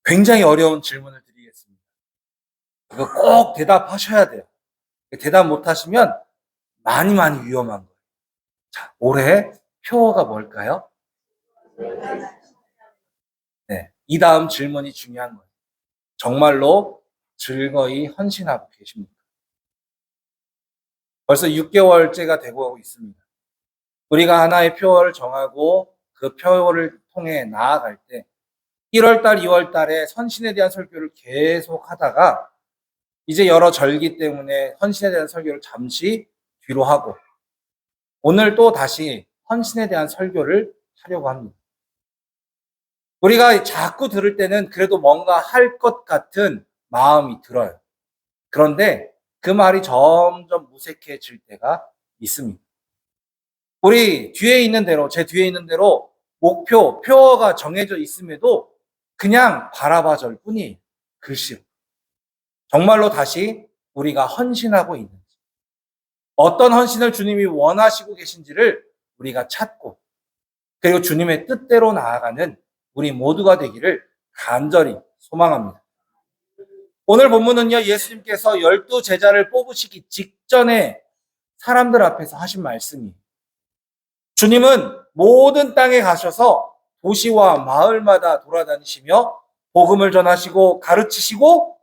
굉장히 어려운 질문을 드리겠습니다. 이거 꼭 대답하셔야 돼요. 대답 못하시면 많이 위험한 거예요. 자, 올해 표어가 뭘까요? 네, 이 다음 질문이 중요한 거예요. 정말로 즐거이 헌신하고 계십니까? 벌써 6개월째가 되고 하고 있습니다. 우리가 하나의 표어를 정하고 그 표어를 통해 나아갈 때 1월달, 2월달에 헌신에 대한 설교를 계속 하다가 이제 여러 절기 때문에 헌신에 대한 설교를 잠시 뒤로 하고 오늘 또 다시 헌신에 대한 설교를 하려고 합니다. 우리가 자꾸 들을 때는 그래도 뭔가 할 것 같은 마음이 들어요. 그런데 그 말이 점점 무색해질 때가 있습니다. 우리 뒤에 있는 대로, 제 뒤에 있는 대로 목표, 표어가 정해져 있음에도 그냥 바라봐 줄 뿐이에요. 글씨로. 정말로 다시 우리가 헌신하고 있는지, 어떤 헌신을 주님이 원하시고 계신지를 우리가 찾고, 그리고 주님의 뜻대로 나아가는 우리 모두가 되기를 간절히 소망합니다. 오늘 본문은요, 예수님께서 12 제자를 뽑으시기 직전에 사람들 앞에서 하신 말씀이에요. 주님은 모든 땅에 가셔서 도시와 마을마다 돌아다니시며 복음을 전하시고 가르치시고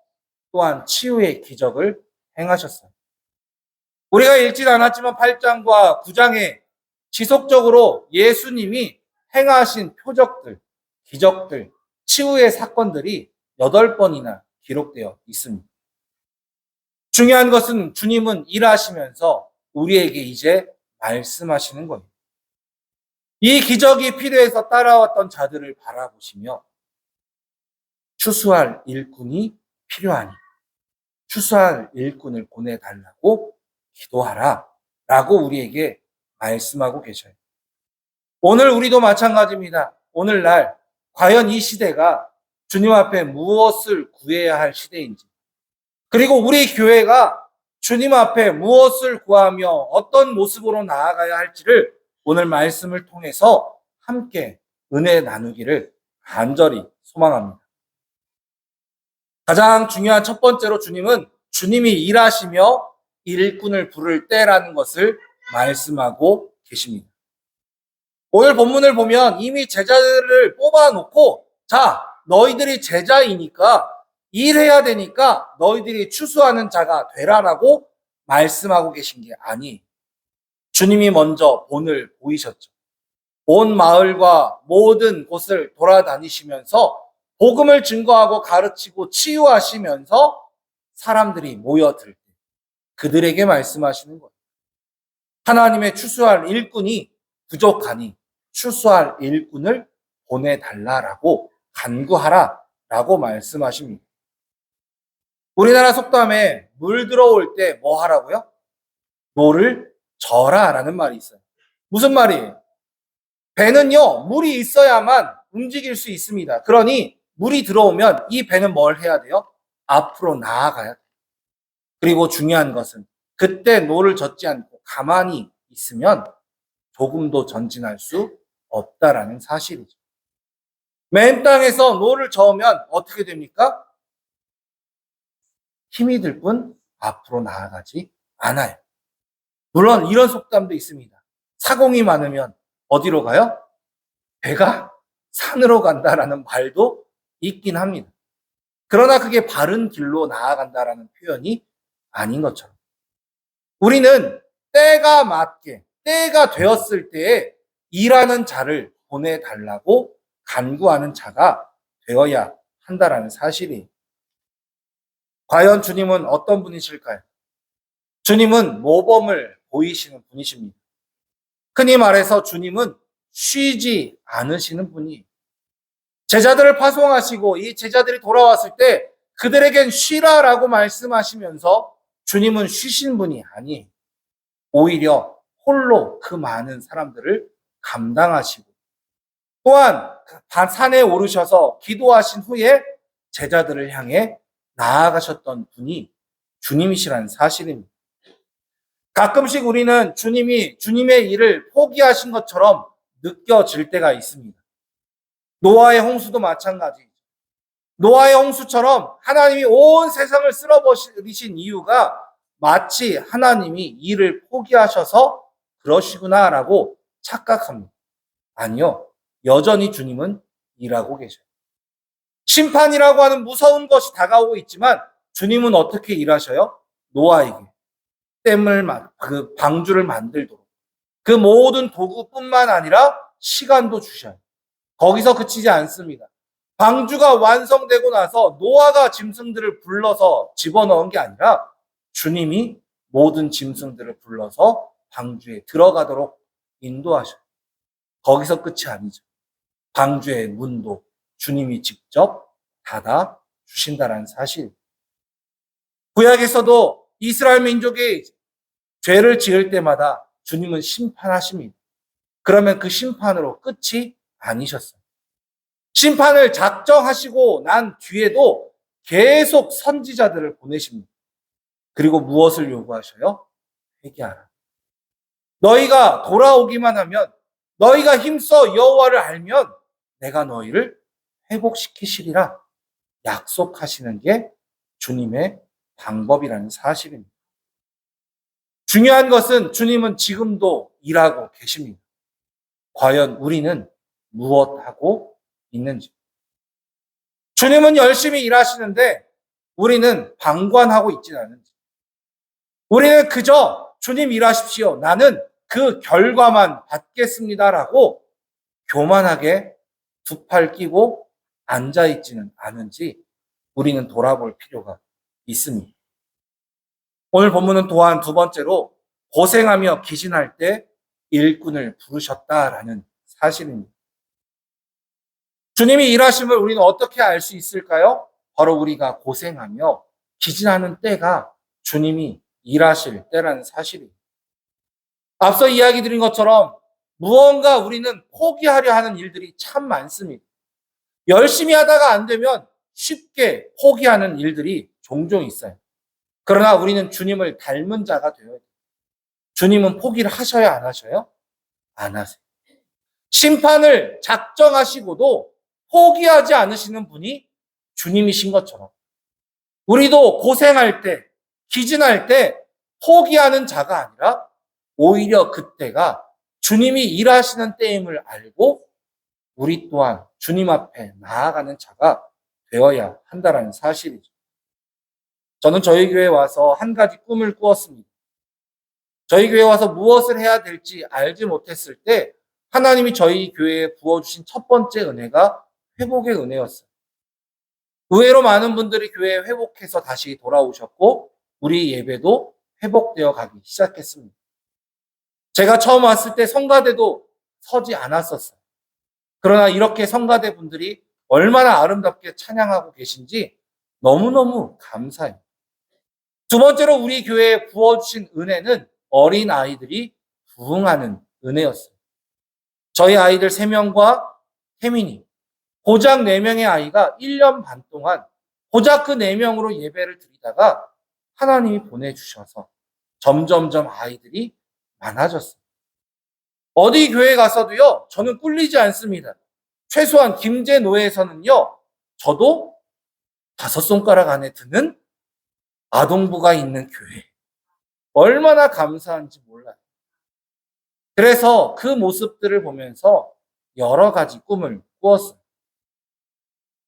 또한 치유의 기적을 행하셨어요. 우리가 읽진 않았지만 8장과 9장에 지속적으로 예수님이 행하신 표적들, 기적들, 치유의 사건들이 8번이나 기록되어 있습니다. 중요한 것은 주님은 일하시면서 우리에게 이제 말씀하시는 거예요. 이 기적이 필요해서 따라왔던 자들을 바라보시며 추수할 일꾼이 필요하니 추수할 일꾼을 보내달라고 기도하라 라고 우리에게 말씀하고 계셔요. 오늘 우리도 마찬가지입니다. 오늘날 과연 이 시대가 주님 앞에 무엇을 구해야 할 시대인지, 그리고 우리 교회가 주님 앞에 무엇을 구하며 어떤 모습으로 나아가야 할지를 오늘 말씀을 통해서 함께 은혜 나누기를 간절히 소망합니다. 가장 중요한 첫 번째로 주님은 주님이 일하시며 일꾼을 부를 때라는 것을 말씀하고 계십니다. 오늘 본문을 보면 이미 제자들을 뽑아놓고, 자, 너희들이 제자이니까 일해야 되니까 너희들이 추수하는 자가 되라라고 말씀하고 계신 게 아니, 주님이 먼저 본을 보이셨죠. 온 마을과 모든 곳을 돌아다니시면서 복음을 증거하고 가르치고 치유하시면서 사람들이 모여들 때 그들에게 말씀하시는 거예요. 하나님의 추수할 일꾼이 부족하니 추수할 일꾼을 보내달라라고 간구하라라고 말씀하십니다. 우리나라 속담에 물 들어올 때 뭐 하라고요? 노를 져라라는 말이 있어요. 무슨 말이에요? 배는요, 물이 있어야만 움직일 수 있습니다. 그러니 물이 들어오면 이 배는 뭘 해야 돼요? 앞으로 나아가야 돼요. 그리고 중요한 것은 그때 노를 젓지 않고 가만히 있으면 조금도 전진할 수 없다라는 사실이죠. 맨 땅에서 노를 저으면 어떻게 됩니까? 힘이 들 뿐 앞으로 나아가지 않아요. 물론 이런 속담도 있습니다. 사공이 많으면 어디로 가요? 배가 산으로 간다라는 말도 있긴 합니다. 그러나 그게 바른 길로 나아간다라는 표현이 아닌 것처럼 우리는 때가 맞게, 때가 되었을 때에 일하는 자를 보내달라고 간구하는 자가 되어야 한다라는 사실이. 과연 주님은 어떤 분이실까요? 주님은 모범을 보이시는 분이십니다. 흔히 말해서 주님은 쉬지 않으시는 분이, 제자들을 파송하시고 이 제자들이 돌아왔을 때 그들에겐 쉬라라고 말씀하시면서 주님은 쉬신 분이 아니, 오히려 홀로 그 많은 사람들을 감당하시고 또한 산에 오르셔서 기도하신 후에 제자들을 향해 나아가셨던 분이 주님이시라는 사실입니다. 가끔씩 우리는 주님이 주님의 일을 포기하신 것처럼 느껴질 때가 있습니다. 노아의 홍수도 마찬가지죠. 노아의 홍수처럼 하나님이 온 세상을 쓸어버리신 이유가 마치 하나님이 일을 포기하셔서 그러시구나라고 착각합니다. 아니요. 여전히 주님은 일하고 계셔요. 심판이라고 하는 무서운 것이 다가오고 있지만 주님은 어떻게 일하셔요? 노아에게 그 방주를 만들도록 그 모든 도구뿐만 아니라 시간도 주셔요. 거기서 그치지 않습니다. 방주가 완성되고 나서 노아가 짐승들을 불러서 집어넣은 게 아니라 주님이 모든 짐승들을 불러서 방주에 들어가도록 인도하셔요. 거기서 끝이 아니죠. 방주의 문도 주님이 직접 닫아 주신다는 사실. 구약에서도 이스라엘 민족이 죄를 지을 때마다 주님은 심판하십니다. 그러면 그 심판으로 끝이 아니셨어요. 심판을 작정하시고 난 뒤에도 계속 선지자들을 보내십니다. 그리고 무엇을 요구하셔요? 회개하라. 너희가 돌아오기만 하면, 너희가 힘써 여호와를 알면 내가 너희를 회복시키시리라 약속하시는 게 주님의 방법이라는 사실입니다. 중요한 것은 주님은 지금도 일하고 계십니다. 과연 우리는 무엇 하고 있는지. 주님은 열심히 일하시는데 우리는 방관하고 있지는 않은지. 우리는 그저 주님 일하십시오. 나는 그 결과만 받겠습니다라고 교만하게 두 팔 끼고 앉아있지는 않은지 우리는 돌아볼 필요가 있습니다. 오늘 본문은 또한 두 번째로 고생하며 기진할 때 일꾼을 부르셨다라는 사실입니다. 주님이 일하심을 우리는 어떻게 알 수 있을까요? 바로 우리가 고생하며 기진하는 때가 주님이 일하실 때라는 사실입니다. 앞서 이야기 드린 것처럼 무언가 우리는 포기하려 하는 일들이 참 많습니다. 열심히 하다가 안 되면 쉽게 포기하는 일들이 종종 있어요. 그러나 우리는 주님을 닮은 자가 되어야 돼요. 주님은 포기를 하셔야 안 하셔요? 안 하세요. 심판을 작정하시고도 포기하지 않으시는 분이 주님이신 것처럼 우리도 고생할 때, 기진할 때 포기하는 자가 아니라 오히려 그때가 주님이 일하시는 때임을 알고 우리 또한 주님 앞에 나아가는 자가 되어야 한다는 사실이죠. 저는 저희 교회에 와서 한 가지 꿈을 꾸었습니다. 저희 교회에 와서 무엇을 해야 될지 알지 못했을 때 하나님이 저희 교회에 부어주신 첫 번째 은혜가 회복의 은혜였어요. 의외로 많은 분들이 교회에 회복해서 다시 돌아오셨고 우리 예배도 회복되어 가기 시작했습니다. 제가 처음 왔을 때 성가대도 서지 않았었어요. 그러나 이렇게 성가대 분들이 얼마나 아름답게 찬양하고 계신지 너무너무 감사해요. 두 번째로 우리 교회에 부어주신 은혜는 어린 아이들이 부흥하는 은혜였어요. 저희 아이들 3명과 태민이, 고작 4명의 아이가 1년 반 동안 고작 그 4명으로 예배를 드리다가 하나님이 보내주셔서 점점점 아이들이 많아졌어요. 어디 교회 가서도요, 저는 꿀리지 않습니다. 최소한 김제노예에서는요, 저도 5손가락 안에 드는 아동부가 있는 교회. 얼마나 감사한지 몰라요. 그래서 그 모습들을 보면서 여러 가지 꿈을 꾸었어요.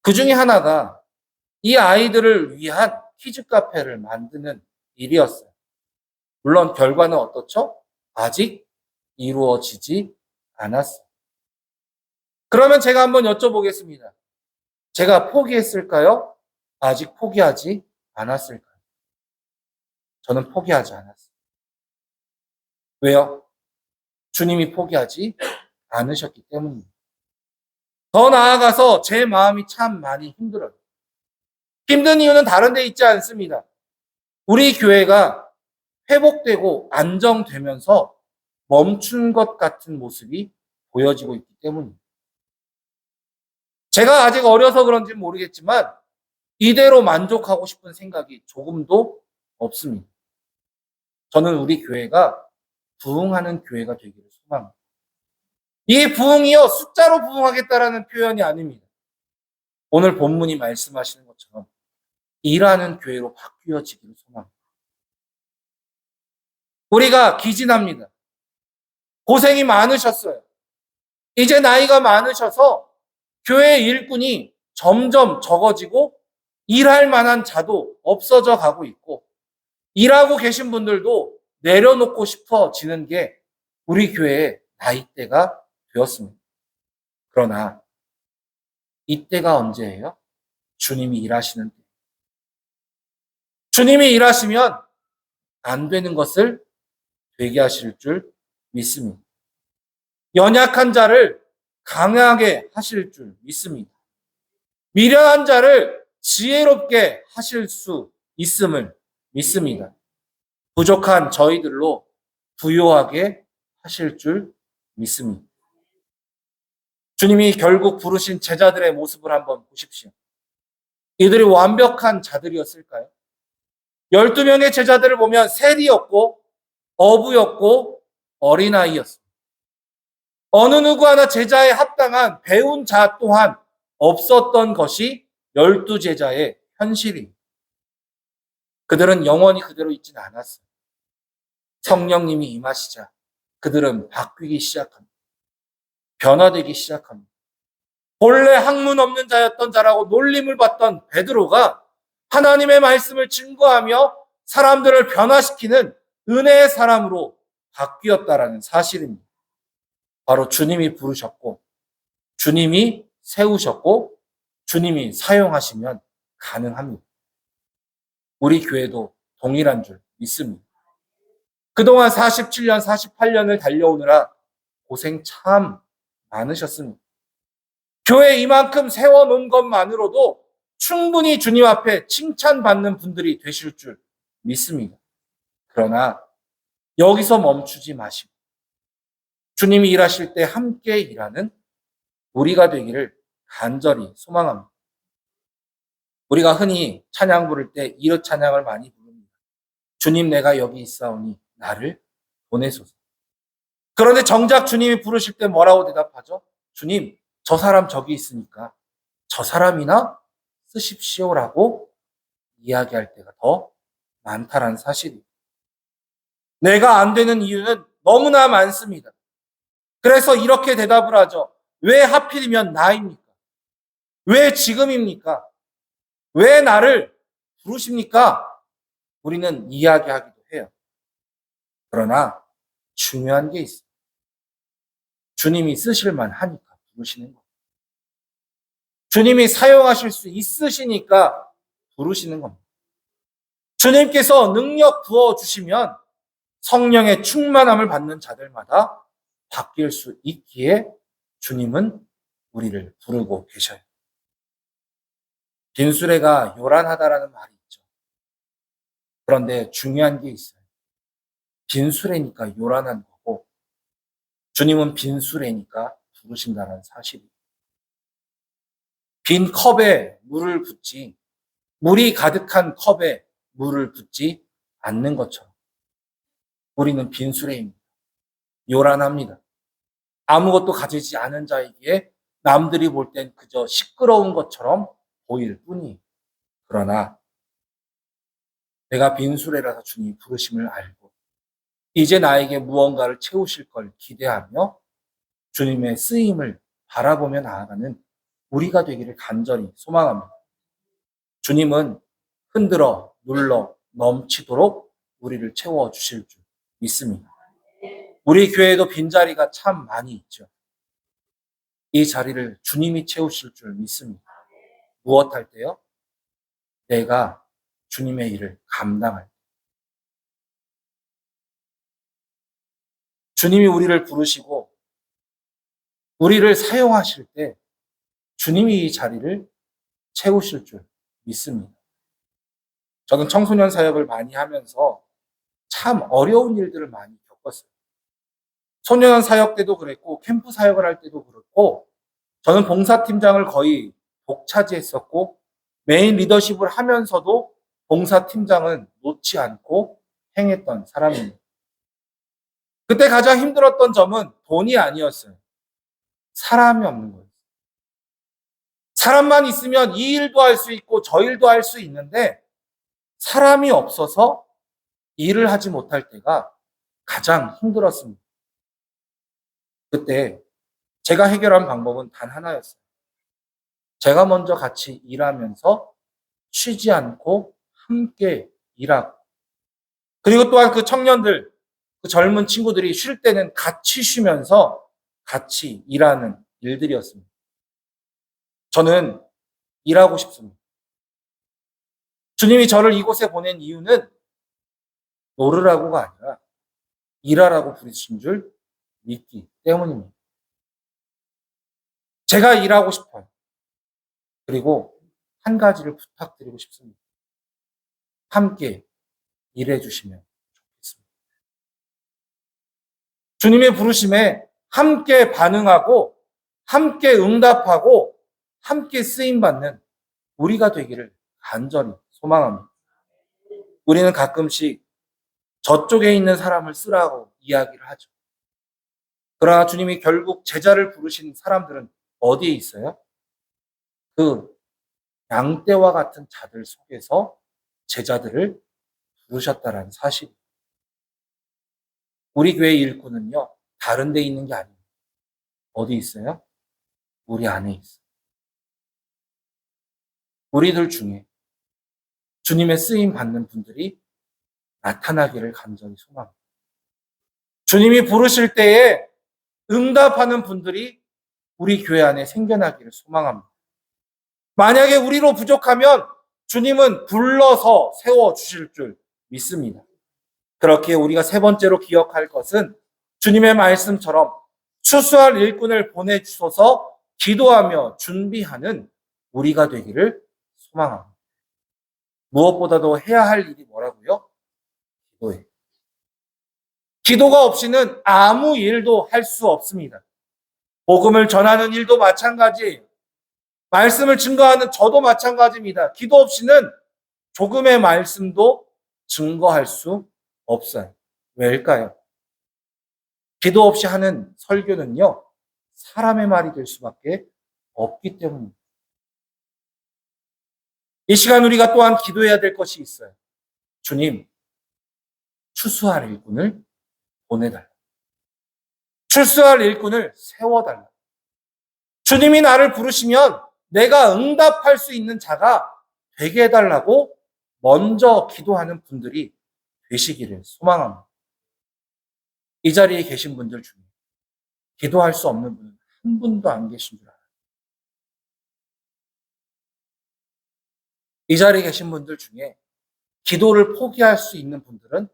그 중에 하나가 이 아이들을 위한 키즈 카페를 만드는 일이었어요. 물론 결과는 어떻죠? 아직 이루어지지 않았어요. 그러면 제가 한번 여쭤보겠습니다. 제가 포기했을까요? 아직 포기하지 않았을까요? 저는 포기하지 않았어요. 왜요? 주님이 포기하지 않으셨기 때문입니다. 더 나아가서 제 마음이 참 많이 힘들어요. 힘든 이유는 다른 데 있지 않습니다. 우리 교회가 회복되고 안정되면서 멈춘 것 같은 모습이 보여지고 있기 때문입니다. 제가 아직 어려서 그런지 모르겠지만 이대로 만족하고 싶은 생각이 조금도 없습니다. 저는 우리 교회가 부흥하는 교회가 되기를 소망합니다. 이 부흥이요, 숫자로 부흥하겠다라는 표현이 아닙니다. 오늘 본문이 말씀하시는 것처럼 일하는 교회로 바뀌어지기를 소망합니다. 우리가 기진합니다. 고생이 많으셨어요. 이제 나이가 많으셔서 교회 일꾼이 점점 적어지고 일할 만한 자도 없어져 가고 있고, 일하고 계신 분들도 내려놓고 싶어지는 게 우리 교회의 나이대가 되었습니다. 그러나 이때가 언제예요? 주님이 일하시는 때. 주님이 일하시면 안 되는 것을 되게 하실 줄 믿습니다. 연약한 자를 강하게 하실 줄 믿습니다. 미련한 자를 지혜롭게 하실 수 있음을 믿습니다. 부족한 저희들로 부요하게 하실 줄 믿습니다. 주님이 결국 부르신 제자들의 모습을 한번 보십시오. 이들이 완벽한 자들이었을까요? 12명의 제자들을 보면 세리였고 어부였고 어린아이였습니다. 어느 누구 하나 제자에 합당한 배운 자 또한 없었던 것이 12제자의 현실입니다. 그들은 영원히 그대로 있지는 않았어요. 성령님이 임하시자 그들은 바뀌기 시작합니다. 변화되기 시작합니다. 본래 학문 없는 자였던 자라고 놀림을 받던 베드로가 하나님의 말씀을 증거하며 사람들을 변화시키는 은혜의 사람으로 바뀌었다라는 사실입니다. 바로 주님이 부르셨고, 주님이 세우셨고, 주님이 사용하시면 가능합니다. 우리 교회도 동일한 줄 믿습니다. 그동안 47년, 48년을 달려오느라 고생 참 많으셨습니다. 교회 이만큼 세워놓은 것만으로도 충분히 주님 앞에 칭찬받는 분들이 되실 줄 믿습니다. 그러나 여기서 멈추지 마시고 주님이 일하실 때 함께 일하는 우리가 되기를 간절히 소망합니다. 우리가 흔히 찬양 부를 때 이런 찬양을 많이 부릅니다. 주님 내가 여기 있사오니 나를 보내소서. 그런데 정작 주님이 부르실 때 뭐라고 대답하죠? 주님 저 사람 저기 있으니까 저 사람이나 쓰십시오라고 이야기할 때가 더 많다라는 사실이에요. 내가 안 되는 이유는 너무나 많습니다. 그래서 이렇게 대답을 하죠. 왜 하필이면 나입니까? 왜 지금입니까? 왜 나를 부르십니까? 우리는 이야기하기도 해요. 그러나 중요한 게 있어요. 주님이 쓰실만 하니까 부르시는 거예요. 주님이 사용하실 수 있으시니까 부르시는 겁니다. 주님께서 능력 부어주시면 성령의 충만함을 받는 자들마다 바뀔 수 있기에 주님은 우리를 부르고 계셔요. 빈수레가 요란하다라는 말이 있죠. 그런데 중요한 게 있어요. 빈수레니까 요란한 거고 주님은 빈수레니까 부르신다는 사실이에요. 빈 컵에 물을 붓지 물이 가득한 컵에 물을 붓지 않는 것처럼 우리는 빈수레입니다. 요란합니다. 아무것도 가지지 않은 자이기에 남들이 볼 땐 그저 시끄러운 것처럼 보일 뿐이에요. 그러나 내가 빈수레라서 주님이 부르심을 알고 이제 나에게 무언가를 채우실 걸 기대하며 주님의 쓰임을 바라보며 나아가는 우리가 되기를 간절히 소망합니다. 주님은 흔들어 눌러 넘치도록 우리를 채워주실 줄 믿습니다. 우리 교회에도 빈자리가 참 많이 있죠. 이 자리를 주님이 채우실 줄 믿습니다. 무엇할 때요? 내가 주님의 일을 감당할 때. 주님이 우리를 부르시고 우리를 사용하실 때 주님이 이 자리를 채우실 줄 믿습니다. 저는 청소년 사역을 많이 하면서 참 어려운 일들을 많이 겪었어요. 소년 사역 때도 그랬고 캠프 사역을 할 때도 그렇고 저는 봉사팀장을 거의 독차지했었고 메인 리더십을 하면서도 봉사팀장은 놓지 않고 행했던 사람입니다. 그때 가장 힘들었던 점은 돈이 아니었어요. 사람이 없는 거예요. 사람만 있으면 이 일도 할 수 있고 저 일도 할 수 있는데 사람이 없어서 일을 하지 못할 때가 가장 힘들었습니다. 그때 제가 해결한 방법은 단 하나였어요. 제가 먼저 같이 일하면서 쉬지 않고 함께 일하고, 그리고 또한 그 청년들, 그 젊은 친구들이 쉴 때는 같이 쉬면서 같이 일하는 일들이었습니다. 저는 일하고 싶습니다. 주님이 저를 이곳에 보낸 이유는 놀으라고가 아니라 일하라고 부르신 줄 믿기 때문입니다. 제가 일하고 싶어요. 그리고 한 가지를 부탁드리고 싶습니다. 함께 일해 주시면 좋겠습니다. 주님의 부르심에 함께 반응하고 함께 응답하고 함께 쓰임받는 우리가 되기를 간절히 소망합니다. 우리는 가끔씩 저쪽에 있는 사람을 쓰라고 이야기를 하죠. 그러나 주님이 결국 제자를 부르신 사람들은 어디에 있어요? 그 양떼와 같은 자들 속에서 제자들을 부르셨다라는 사실. 우리 교회 일꾼은요, 다른 데 있는 게 아니에요. 어디 있어요? 우리 안에 있어요. 우리들 중에 주님의 쓰임 받는 분들이 나타나기를 간절히 소망합니다. 주님이 부르실 때에 응답하는 분들이 우리 교회 안에 생겨나기를 소망합니다. 만약에 우리로 부족하면 주님은 불러서 세워주실 줄 믿습니다. 그렇게 우리가 세 번째로 기억할 것은 주님의 말씀처럼 추수할 일꾼을 보내주셔서 기도하며 준비하는 우리가 되기를 소망합니다. 무엇보다도 해야 할 일이 뭐라고요? 기도예요. 기도가 없이는 아무 일도 할 수 없습니다. 복음을 전하는 일도 마찬가지예요. 말씀을 증거하는 저도 마찬가지입니다. 기도 없이는 조금의 말씀도 증거할 수 없어요. 왜일까요? 기도 없이 하는 설교는요, 사람의 말이 될 수밖에 없기 때문입니다. 이 시간 우리가 또한 기도해야 될 것이 있어요. 주님, 추수할 일꾼을 보내달라. 출수할 일꾼을 세워달라. 주님이 나를 부르시면 내가 응답할 수 있는 자가 되게 해달라고 먼저 기도하는 분들이 되시기를 소망합니다. 이 자리에 계신 분들 중에 기도할 수 없는 분은 한 분도 안 계신 줄 알아요. 이 자리에 계신 분들 중에 기도를 포기할 수 있는 분들은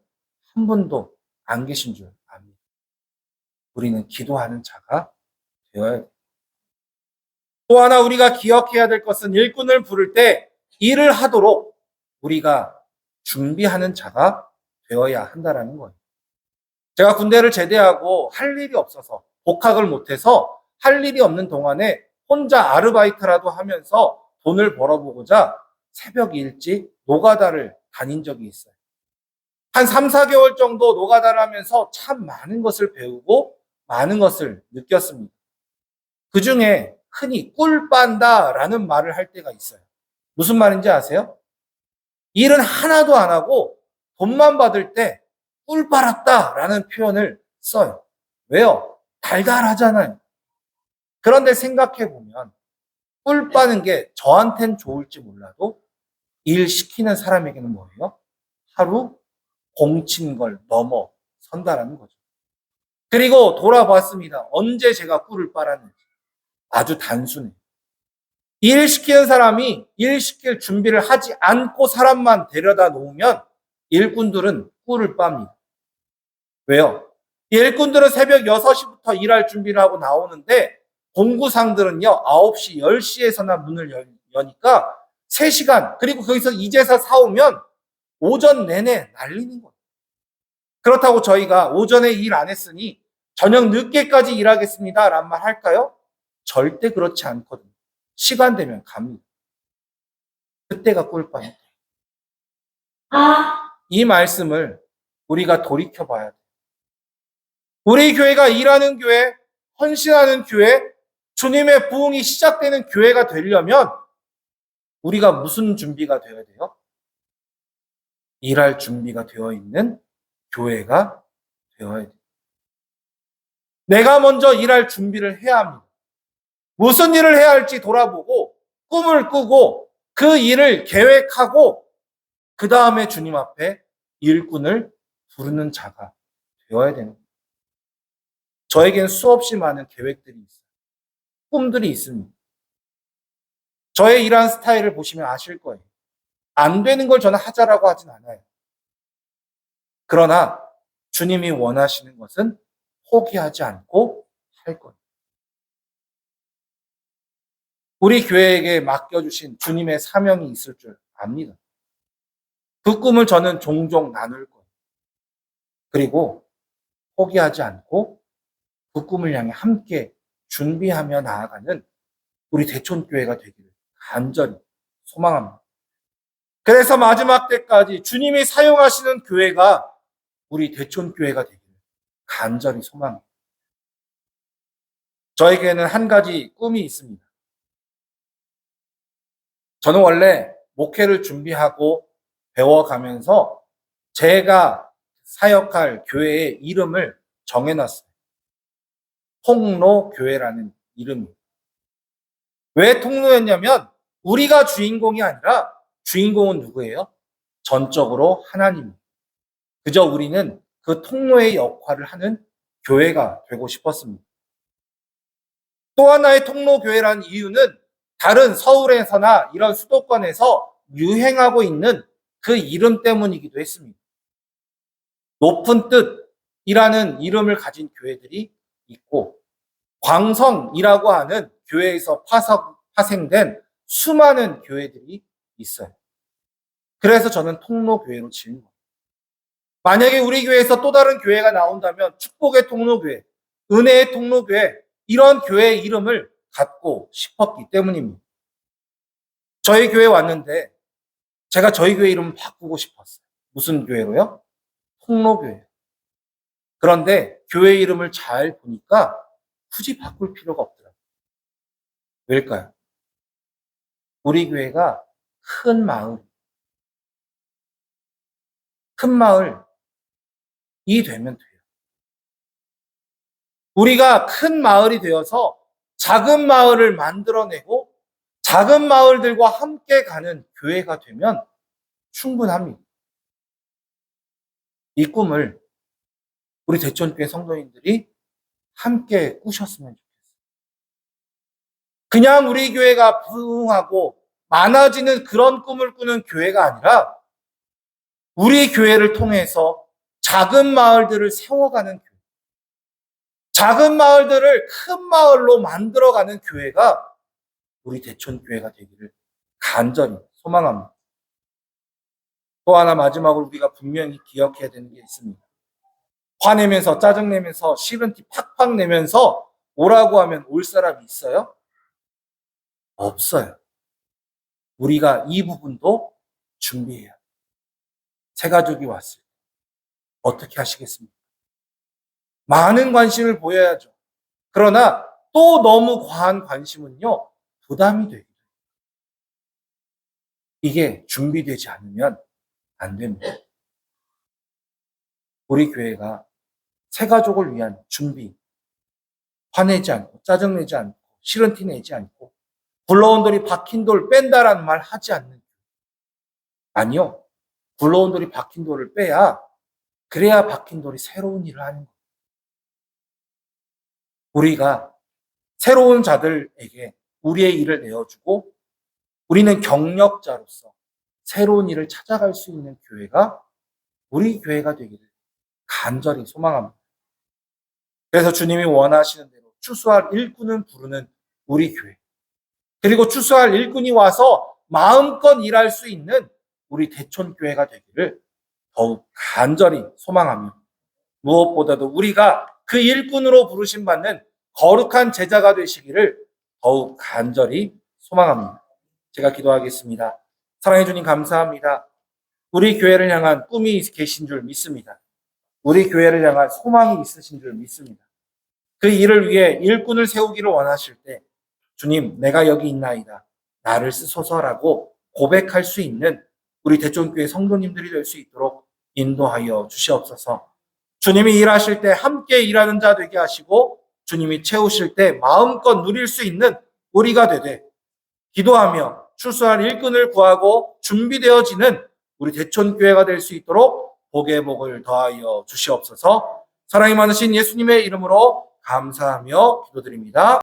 한 분도 안 계신 줄 압니다. 우리는 기도하는 자가 되어야 돼요. 또 하나 우리가 기억해야 될 것은 일꾼을 부를 때 일을 하도록 우리가 준비하는 자가 되어야 한다는 거예요. 제가 군대를 제대하고 할 일이 없어서 복학을 못해서 할 일이 없는 동안에 혼자 아르바이트라도 하면서 돈을 벌어보고자 새벽 일찍 노가다를 다닌 적이 있어요. 한 3, 4개월 정도 노가다를 하면서 참 많은 것을 배우고 많은 것을 느꼈습니다. 그 중에 흔히 꿀 빤다라는 말을 할 때가 있어요. 무슨 말인지 아세요? 일은 하나도 안 하고 돈만 받을 때 꿀 빨았다라는 표현을 써요. 왜요? 달달하잖아요. 그런데 생각해 보면 꿀 빠는 게 저한텐 좋을지 몰라도 일 시키는 사람에게는 뭐예요? 하루 공친 걸 넘어 선다라는 거죠. 그리고 돌아봤습니다. 언제 제가 꿀을 빨았는지. 아주 단순해요. 일 시키는 사람이 일 시킬 준비를 하지 않고 사람만 데려다 놓으면 일꾼들은 꿀을 빱니다. 왜요? 일꾼들은 새벽 6시부터 일할 준비를 하고 나오는데 공구상들은요 9시, 10시에서나 문을 여니까 3시간, 그리고 거기서 이제서 사오면 오전 내내 날리는 거예요. 그렇다고 저희가 오전에 일 안 했으니 저녁 늦게까지 일하겠습니다 라는 말 할까요? 절대 그렇지 않거든요. 시간 되면 갑니다. 그때가 꿀빠예요. 이 말씀을 우리가 돌이켜봐야 돼요. 우리 교회가 일하는 교회, 헌신하는 교회, 주님의 부흥이 시작되는 교회가 되려면 우리가 무슨 준비가 되어야 돼요? 일할 준비가 되어 있는 교회가 되어야 돼요. 내가 먼저 일할 준비를 해야 합니다. 무슨 일을 해야 할지 돌아보고 꿈을 꾸고 그 일을 계획하고 그 다음에 주님 앞에 일꾼을 부르는 자가 되어야 되는 거예요. 저에겐 수없이 많은 계획들이 있어요. 꿈들이 있습니다. 저의 일하는 스타일을 보시면 아실 거예요. 안 되는 걸 저는 하자라고 하진 않아요. 그러나 주님이 원하시는 것은 포기하지 않고 할 거예요. 우리 교회에게 맡겨주신 주님의 사명이 있을 줄 압니다. 그 꿈을 저는 종종 나눌 거예요. 그리고 포기하지 않고 그 꿈을 향해 함께 준비하며 나아가는 우리 대촌교회가 되기를 간절히 소망합니다. 그래서 마지막 때까지 주님이 사용하시는 교회가 우리 대촌교회가 되기를 간절히 소망합니다. 저에게는 한 가지 꿈이 있습니다. 저는 원래 목회를 준비하고 배워가면서 제가 사역할 교회의 이름을 정해놨어요. 통로교회라는 이름이에요. 왜 통로였냐면 우리가 주인공이 아니라 주인공은 누구예요? 전적으로 하나님. 그저 우리는 그 통로의 역할을 하는 교회가 되고 싶었습니다. 또 하나의 통로교회라는 이유는 다른 서울에서나 이런 수도권에서 유행하고 있는 그 이름 때문이기도 했습니다. 높은 뜻이라는 이름을 가진 교회들이 있고 광성이라고 하는 교회에서 파생된 수많은 교회들이 있어요. 그래서 저는 통로교회로 지은 거예요. 만약에 우리 교회에서 또 다른 교회가 나온다면 축복의 통로교회, 은혜의 통로교회 이런 교회의 이름을 갖고 싶었기 때문입니다. 저희 교회 왔는데 제가 저희 교회 이름 바꾸고 싶었어요. 무슨 교회로요? 통로교회. 그런데 교회 이름을 잘 보니까 굳이 바꿀 필요가 없더라고요. 왜일까요? 우리 교회가 큰 마을이 되면 돼요. 우리가 큰 마을이 되어서 작은 마을을 만들어내고 작은 마을들과 함께 가는 교회가 되면 충분합니다. 이 꿈을 우리 대천교회 성도님들이 함께 꾸셨으면 좋겠어요. 그냥 우리 교회가 부흥하고 많아지는 그런 꿈을 꾸는 교회가 아니라 우리 교회를 통해서 작은 마을들을 세워가는 교회, 작은 마을들을 큰 마을로 만들어가는 교회가 우리 대촌교회가 되기를 간절히 소망합니다. 또 하나 마지막으로 우리가 분명히 기억해야 되는 게 있습니다. 화내면서 짜증내면서 싫은 티 팍팍 내면서 오라고 하면 올 사람이 있어요? 없어요. 우리가 이 부분도 준비해야 돼요. 새 가족이 왔을 때 어떻게 하시겠습니까? 많은 관심을 보여야죠. 그러나 또 너무 과한 관심은요, 부담이 되기도 해요. 이게 준비되지 않으면 안 됩니다. 우리 교회가 새 가족을 위한 준비, 화내지 않고 짜증내지 않고 싫은 티 내지 않고 굴러온 돌이 박힌 돌 뺀다라는 말 하지 않는. 아니요. 굴러온 돌이 박힌 돌을 빼야 그래야 박힌 돌이 새로운 일을 하는 거예요. 우리가 새로운 자들에게 우리의 일을 내어주고 우리는 경력자로서 새로운 일을 찾아갈 수 있는 교회가 우리 교회가 되기를 간절히 소망합니다. 그래서 주님이 원하시는 대로 추수할 일꾼은 부르는 우리 교회. 그리고 추수할 일꾼이 와서 마음껏 일할 수 있는 우리 대촌교회가 되기를 더욱 간절히 소망하며 무엇보다도 우리가 그 일꾼으로 부르심 받는 거룩한 제자가 되시기를 더욱 간절히 소망합니다. 제가 기도하겠습니다. 사랑해 주님 감사합니다. 우리 교회를 향한 꿈이 계신 줄 믿습니다. 우리 교회를 향한 소망이 있으신 줄 믿습니다. 그 일을 위해 일꾼을 세우기를 원하실 때 주님, 내가 여기 있나이다. 나를 쓰소서라고 고백할 수 있는 우리 대전교회 성도님들이 될 수 있도록 인도하여 주시옵소서. 주님이 일하실 때 함께 일하는 자 되게 하시고 주님이 채우실 때 마음껏 누릴 수 있는 우리가 되되 기도하며 출소할 일꾼을 구하고 준비되어지는 우리 대천교회가 될 수 있도록 복의 복을 더하여 주시옵소서. 사랑이 많으신 예수님의 이름으로 감사하며 기도드립니다.